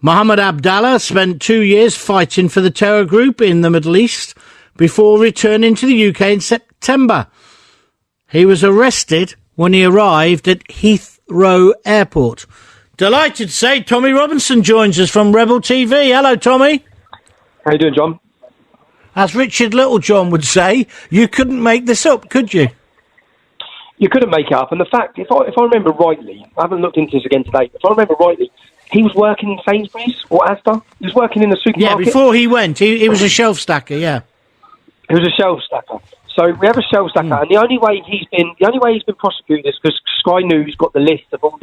Mohammed Abdallah spent 2 years fighting for the terror group in the Middle East before returning to the UK in September. He was arrested when he arrived at Heathrow Airport. Delighted to say Tommy Robinson joins us from Rebel TV. Hello, Tommy. How you doing, John? As Richard Littlejohn would say, you couldn't make this up, could you? You couldn't make it up. And the fact, if I remember rightly, I haven't looked into this again today, but if I remember rightly, he was working in Sainsbury's or Asda. He was working in the supermarket. Yeah, before he went, he was a shelf stacker. Yeah, he was a shelf stacker. So we have a shelf stacker, and the only way he's been prosecuted is because Sky News got the list of all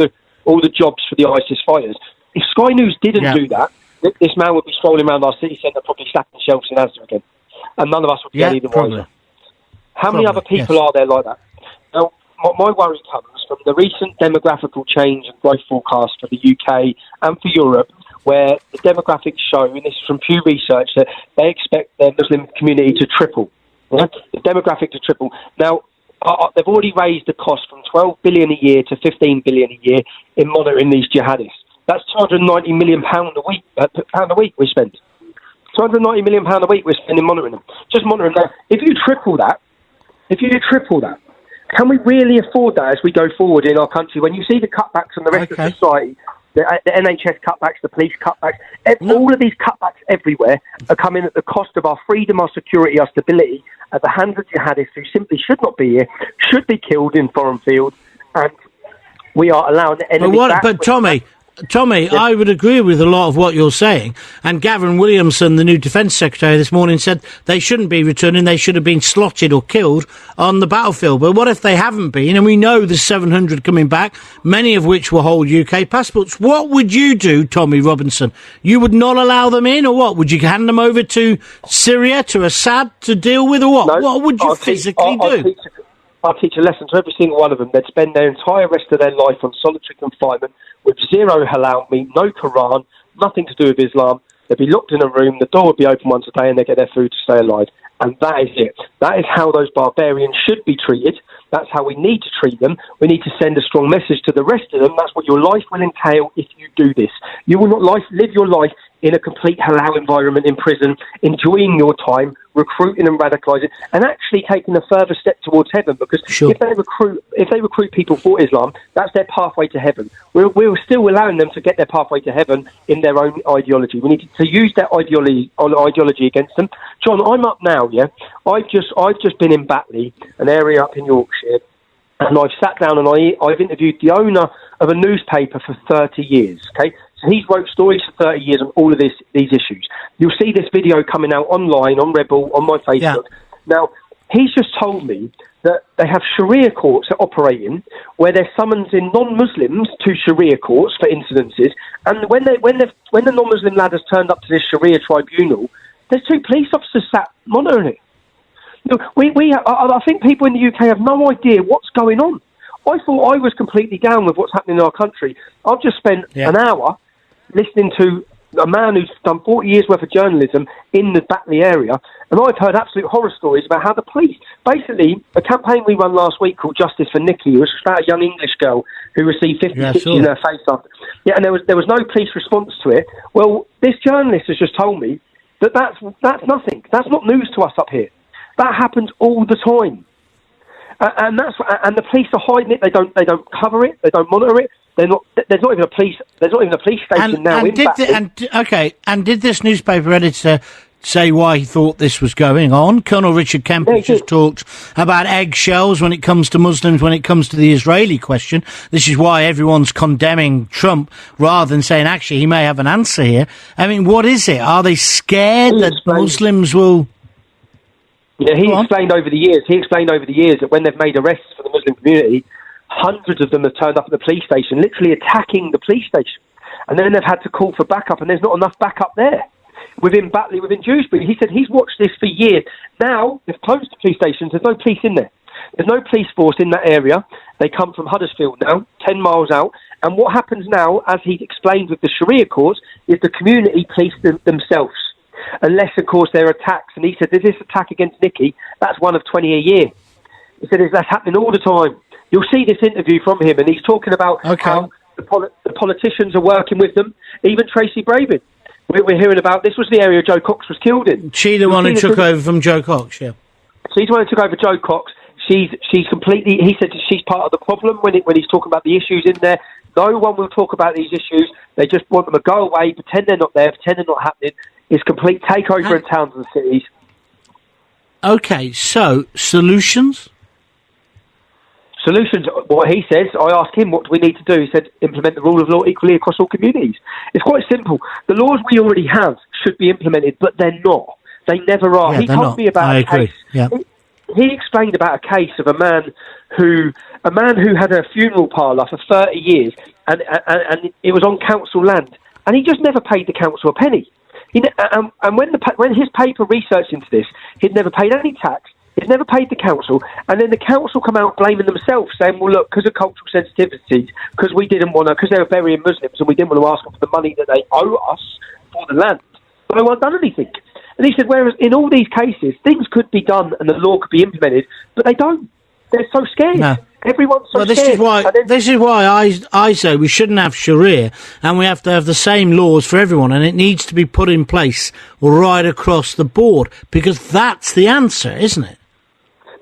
the jobs for the ISIS fighters. If Sky News didn't do that, this man would be strolling around our city centre, probably stacking shelves in Asda again, and none of us would get any the wiser. How many other people are there like that? Now, my worry comes from the recent demographical change and growth forecast for the UK and for Europe, where the demographics show, and this is from Pew Research, that they expect their Muslim community to triple. Right? The demographic to triple. Now, they've already raised the cost from $12 billion a year to $15 billion a year in monitoring these jihadists. That's £290 million a week we spend. £290 million a week we're spending monitoring them. Just monitoring them. If you triple that, can we really afford that as we go forward in our country? When you see the cutbacks on the rest of society, the NHS cutbacks, the police cutbacks, all of these cutbacks everywhere are coming at the cost of our freedom, our security, our stability at the hands of jihadists who simply should not be here, should be killed in foreign fields, and we are allowing the enemy back. But Tommy, yes. I would agree with a lot of what you're saying. And Gavin Williamson, the new Defence Secretary, this morning said they shouldn't be returning, they should have been slotted or killed on the battlefield. But what if they haven't been? And we know there's 700 coming back, many of which will hold UK passports. What would you do, Tommy Robinson? You would not allow them in, or what? Would you hand them over to Syria, to Assad to deal with, or what? No, what would you physically do? I'll teach a lesson to every single one of them. They'd spend their entire rest of their life on solitary confinement with zero halal meat, no Quran, nothing to do with Islam. They'd be locked in a room, the door would be open once a day, and they get their food to stay alive. And that is it. That is how those barbarians should be treated. That's how we need to treat them. We need to send a strong message to the rest of them. That's what your life will entail if you do this. You will not live your life in a complete halal environment in prison, enjoying your time, recruiting and radicalising, and actually taking a further step towards heaven. Because if they recruit people for Islam, that's their pathway to heaven. We're still allowing them to get their pathway to heaven in their own ideology. We need to use that ideology against them. John, I'm up now. Yeah, I've just been in Batley, an area up in Yorkshire, and I've sat down and I've interviewed the owner of a newspaper for 30 years. Okay. He's wrote stories for 30 years on all of these issues. You'll see this video coming out online, on Rebel, on my Facebook. Yeah. Now, he's just told me that they have Sharia courts that operate in, where they're summoning non-Muslims to Sharia courts for incidences, and when the non-Muslim lad has turned up to this Sharia tribunal, there's 2 police officers sat monitoring it. You know, I think people in the UK have no idea what's going on. I thought I was completely down with what's happening in our country. I've just spent an hour listening to a man who's done 40 years worth of journalism in the Batley area, and I've heard absolute horror stories about how the police, basically, a campaign we run last week called Justice for Nikki, was about a young English girl who received 50 stitches in her face after. Yeah, and there was no police response to it. Well, this journalist has just told me that's nothing. That's not news to us up here. That happens all the time. And the police are hiding it. They don't cover it. They don't monitor it. There's not even a police station now. And did this newspaper editor say why he thought this was going on? Colonel Richard Kemp just talked about eggshells when it comes to Muslims, when it comes to the Israeli question. This is why everyone's condemning Trump rather than saying actually he may have an answer here. I mean, what is it? Are they scared that Muslims will? Yeah, he explained over the years that when they've made arrests for the Muslim community, hundreds of them have turned up at the police station, literally attacking the police station. And then they've had to call for backup, and there's not enough backup there. Within Batley, within Dewsbury, he said he's watched this for years. Now, they've closed the police stations, there's no police in there. There's no police force in that area. They come from Huddersfield now, 10 miles out. And what happens now, as he explained with the Sharia courts, is the community police themselves. Unless, of course, there are attacks. And he said, there's this attack against Nikki, that's one of 20 a year. He said, that's happening all the time. You'll see this interview from him, and he's talking about how The politicians are working with them. Even Tracy Brabin. We're hearing about, this was the area Joe Cox was killed in. She the one who took over from Joe Cox, yeah. She's the one who took over Joe Cox. She's completely, he said she's part of the problem when he's talking about the issues in there. No one will talk about these issues. They just want them to go away, pretend they're not there, pretend they're not happening. It's complete takeover in towns and cities. Okay, so solutions? Solutions, what he says, I asked him, what do we need to do? He said, implement the rule of law equally across all communities. It's quite simple. The laws we already have should be implemented, but they're not. They never are. Yeah, he told me about a case. Yeah. He explained about a case of a man who had a funeral parlour for 30 years, and it was on council land, and he just never paid the council a penny. And when his paper researched into this, he'd never paid any tax. He's never paid the council, and then the council come out blaming themselves, saying, well, look, because of cultural sensitivities, because we didn't want to, because they were burying Muslims, and we didn't want to ask them for the money that they owe us for the land. No one done anything. And he said, whereas in all these cases, things could be done and the law could be implemented, but they don't. They're so scared. No. Everyone's so this scared. This is why I say we shouldn't have Sharia, and we have to have the same laws for everyone, and it needs to be put in place right across the board, because that's the answer, isn't it?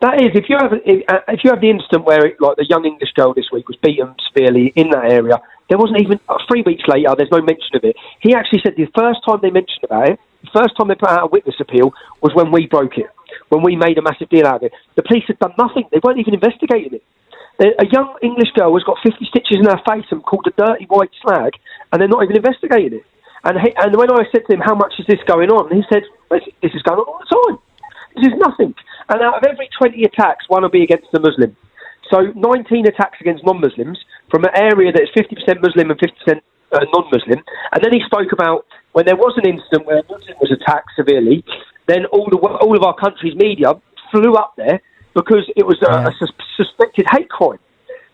That is, if you have the incident where, like the young English girl this week was beaten severely in that area, there wasn't even 3 weeks later. There's no mention of it. He actually said the first time they mentioned about it, the first time they put out a witness appeal was when we broke it, when we made a massive deal out of it. The police had done nothing. They weren't even investigating it. A young English girl has got 50 stitches in her face and called a dirty white slag, and they're not even investigating it. And when I said to him, how much is this going on? He said, this is going on all the time. This is nothing. And out of every 20 attacks, one will be against a Muslim. So 19 attacks against non-Muslims from an area that is 50% Muslim and 50% non-Muslim. And then he spoke about when there was an incident where a Muslim was attacked severely, then all of our country's media flew up there because it was a suspected hate crime.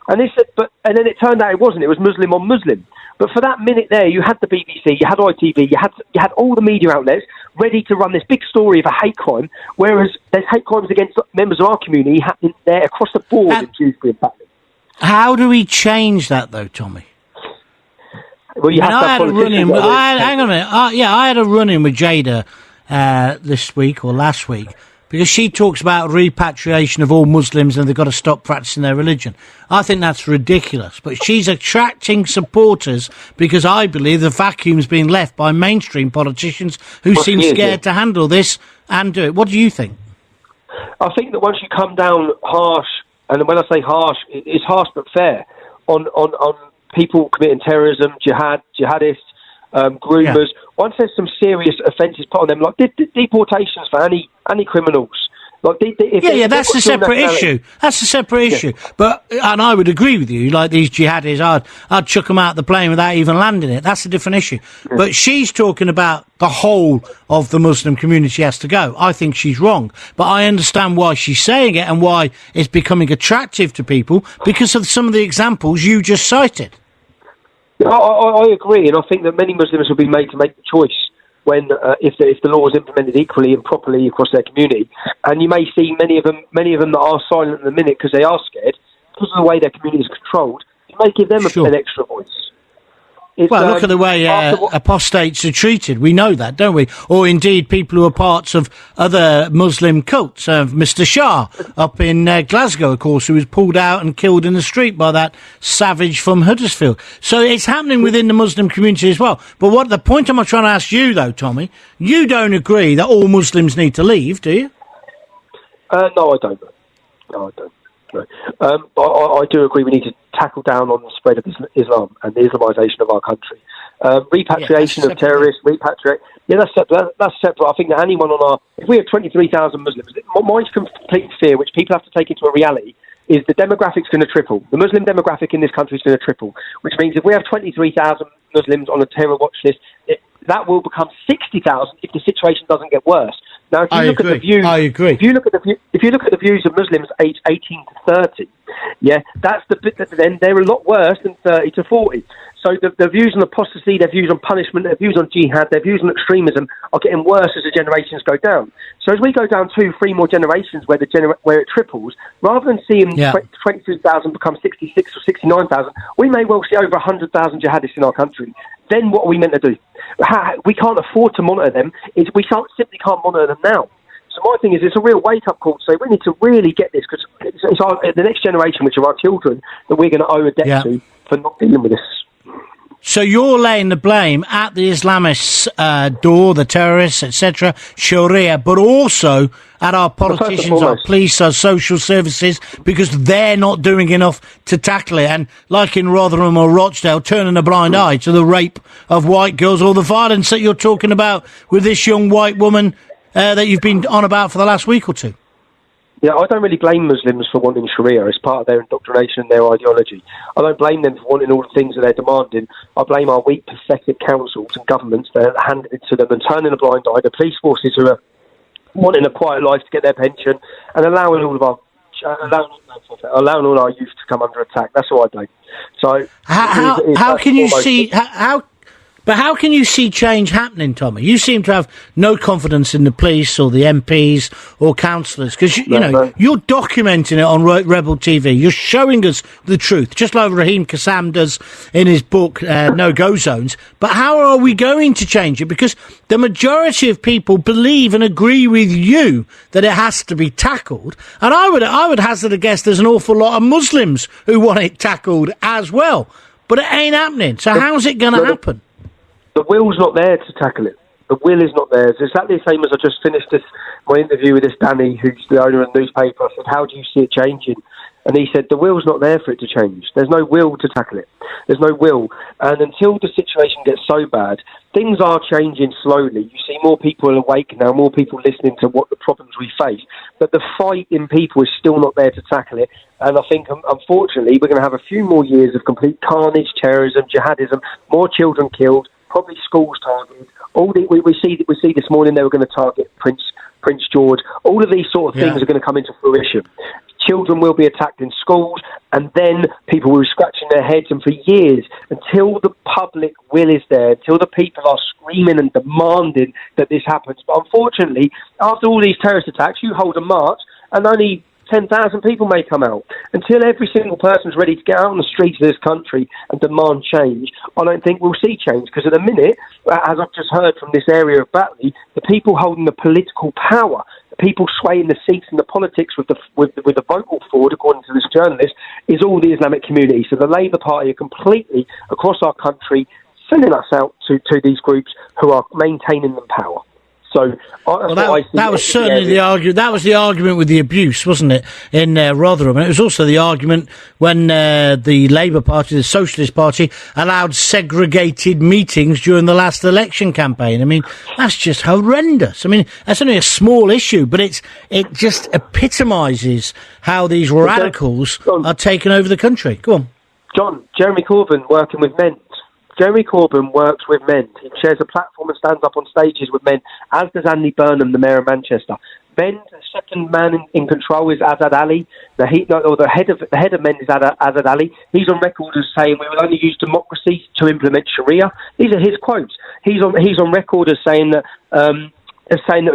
And they said, and then it turned out it wasn't. It was Muslim on Muslim. But for that minute there, you had the BBC, you had ITV, you had all the media outlets ready to run this big story of a hate crime, whereas there's hate crimes against members of our community happening there across the board in Dewsbury and Batley. How do we change that, though, Tommy? Well, I had a run-in. Hang on a minute. I had a run-in with Jada this week or last week, because she talks about repatriation of all Muslims and they've got to stop practicing their religion. I think that's ridiculous. But she's attracting supporters because I believe the vacuum's being left by mainstream politicians who seem scared to handle this and do it. What do you think? I think that once you come down harsh, and when I say harsh, it's harsh but fair, on people committing terrorism, jihadists, groomers. Yeah. Once there's some serious offences put on them, like deportations for any criminals. Like that's a separate issue. That's a separate issue. And I would agree with you. Like these jihadis, I'd chuck them out the plane without even landing it. That's a different issue. Yeah. But she's talking about the whole of the Muslim community has to go. I think she's wrong. But I understand why she's saying it and why it's becoming attractive to people because of some of the examples you just cited. I agree, and I think that many Muslims will be made to make the choice when if the law is implemented equally and properly across their community. And you may see many of them that are silent in the minute because they are scared because of the way their community is controlled. You may give them an extra voice. Look at the way apostates are treated. We know that, don't we? Or indeed people who are parts of other Muslim cults. Mr. Shah up in Glasgow, of course, who was pulled out and killed in the street by that savage from Huddersfield. So it's happening within the Muslim community as well. But the point I'm trying to ask you, though, Tommy, you don't agree that all Muslims need to leave, do you? No, I don't. No, I don't. I do agree we need to tackle down on the spread of Islam and the Islamisation of our country. Repatriation of terrorists, that's separate. I think that anyone if we have 23,000 Muslims, my complete fear, which people have to take into a reality, is the demographic's going to triple. The Muslim demographic in this country is going to triple, which means if we have 23,000 Muslims on a terror watch list, that will become 60,000 if the situation doesn't get worse. Now, if you look at the views, I agree. If you look at the views of Muslims aged 18 to 30, that's then they're a lot worse than 30 to 40. So their views on apostasy, their views on punishment, their views on jihad, their views on extremism are getting worse as the generations go down. So as we go down 2-3 more generations where it triples, rather than seeing 22,000 become 66 or 69,000, we may well see over 100,000 jihadists in our country. Then what are we meant to do? We can't afford to monitor them. We simply can't monitor them now. So my thing is, it's a real wake-up call to say we need to really get this, because it's the next generation, which are our children, that we're going to owe a debt to for not dealing with this. So you're laying the blame at the Islamists' door, the terrorists, etc., Sharia, but also at our politicians, our police, our social services, because they're not doing enough to tackle it. And like in Rotherham or Rochdale, turning a blind eye to the rape of white girls or the violence that you're talking about with this young white woman that you've been on about for the last week or two. Yeah, I don't really blame Muslims for wanting Sharia. It's part of their indoctrination and their ideology. I don't blame them for wanting all the things that they're demanding. I blame our weak, pathetic councils and governments that are handing it to them and turning a blind eye. The police forces who are wanting a quiet life to get their pension and allowing all our youth to come under attack. That's what I blame. So how can you see But how can you see change happening, Tommy? You seem to have no confidence in the police or the MPs or councillors, because you're documenting it on Rebel TV. You're showing us the truth, just like Raheem Kassam does in his book No-Go Zones. But how are we going to change it? Because the majority of people believe and agree with you that it has to be tackled, and I would hazard a guess there's an awful lot of Muslims who want it tackled as well. But it ain't happening. So how's it going to happen? The will's not there to tackle it. The will is not there. It's exactly the same as I just finished my interview with this Danny, who's the owner of the newspaper. I said, how do you see it changing? And he said, the will's not there for it to change. There's no will to tackle it. There's no will. And until the situation gets so bad, things are changing slowly. You see more people awake now, more people listening to what the problems we face. But the fight in people is still not there to tackle it. And I think, unfortunately, we're going to have a few more years of complete carnage, terrorism, jihadism, more children killed, probably schools targeted. We see this morning they were going to target Prince George. All of these sort of things are going to come into fruition. Children will be attacked in schools, and then people will be scratching their heads. And for years, until the public will is there, until the people are screaming and demanding that this happens. But unfortunately, after all these terrorist attacks, you hold a march, and only 10,000 people may come out. Until every single person's ready to get out on the streets of this country and demand change, I don't think we'll see change. Because at the minute, as I've just heard from this area of Batley, the people holding the political power, the people swaying the seats in the politics with the vocal forward, according to this journalist, is all the Islamic community. So the Labour Party are completely across our country selling us out to these groups who are maintaining the power. So that was certainly the argument. That was the argument with the abuse, wasn't it, in Rotherham? And it was also the argument when the Labour Party, the Socialist Party, allowed segregated meetings during the last election campaign. I mean, that's just horrendous. I mean, that's only a small issue, but it just epitomises how these radicals are taking over the country. Go on, John. Jeremy Corbyn working with men. Jeremy Corbyn works with men. He shares a platform and stands up on stages with men, as does Andy Burnham, the Mayor of Manchester. Men, the second man in control is Azad Ali. The head of men is Azad Ali. He's on record as saying we will only use democracy to implement Sharia. These are his quotes. He's on record as saying that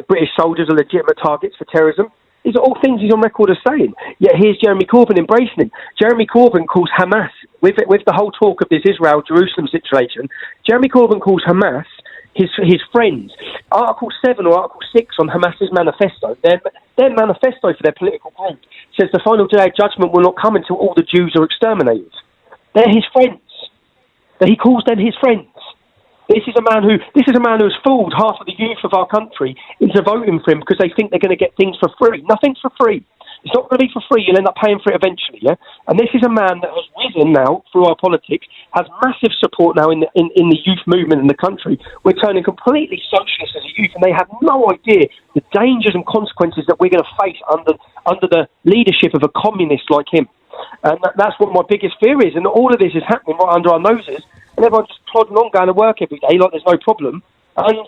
British soldiers are legitimate targets for terrorism. These are all things he's on record as saying. Yet here's Jeremy Corbyn embracing him. Jeremy Corbyn calls Hamas, with the whole talk of this Israel-Jerusalem situation, Jeremy Corbyn calls Hamas his friends. Article 7 or Article 6 on Hamas's manifesto, their manifesto for their political group, says the final day of judgment will not come until all the Jews are exterminated. They're his friends. He calls them his friends. This is a man who has fooled half of the youth of our country into voting for him because they think they're going to get things for free. Nothing's for free. It's not going to be for free. You'll end up paying for it eventually, yeah? And this is a man that has risen now through our politics, has massive support now in the youth movement in the country. We're turning completely socialist as a youth, and they have no idea the dangers and consequences that we're going to face under the leadership of a communist like him. And that's what my biggest fear is. And all of this is happening right under our noses, and everyone's just plodding on, going to work every day like there's no problem. And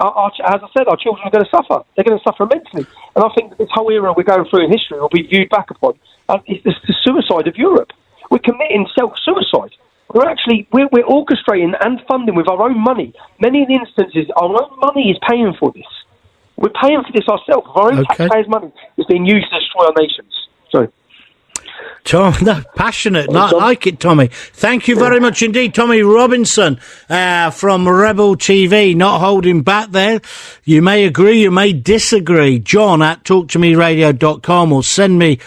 as I said, our children are going to suffer. They're going to suffer immensely. And I think that this whole era we're going through in history will be viewed back upon as the suicide of Europe. We're committing self-suicide. we're orchestrating and funding with our own money. Many of the instances, our own money is paying for this. We're paying for this ourselves. Our own taxpayers' money is being used to destroy our nations. So, Tom, no, passionate. I like it, Tommy. Thank you very much indeed, Tommy Robinson from Rebel TV. Not holding back there. You may agree, you may disagree. John at talktomeradio.com, or send me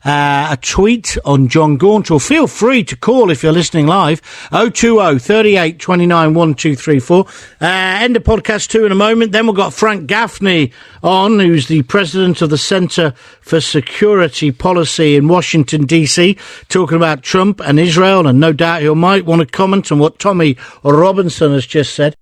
a tweet on Jon Gaunt, or feel free to call if you're listening live, 020 38 29 1234. End of podcast 2 in a moment. Then we've got Frank Gaffney on, who's the president of the Centre for Security Policy in Washington, D.C., talking about Trump and Israel, and no doubt he might want to comment on what Tommy Robinson has just said.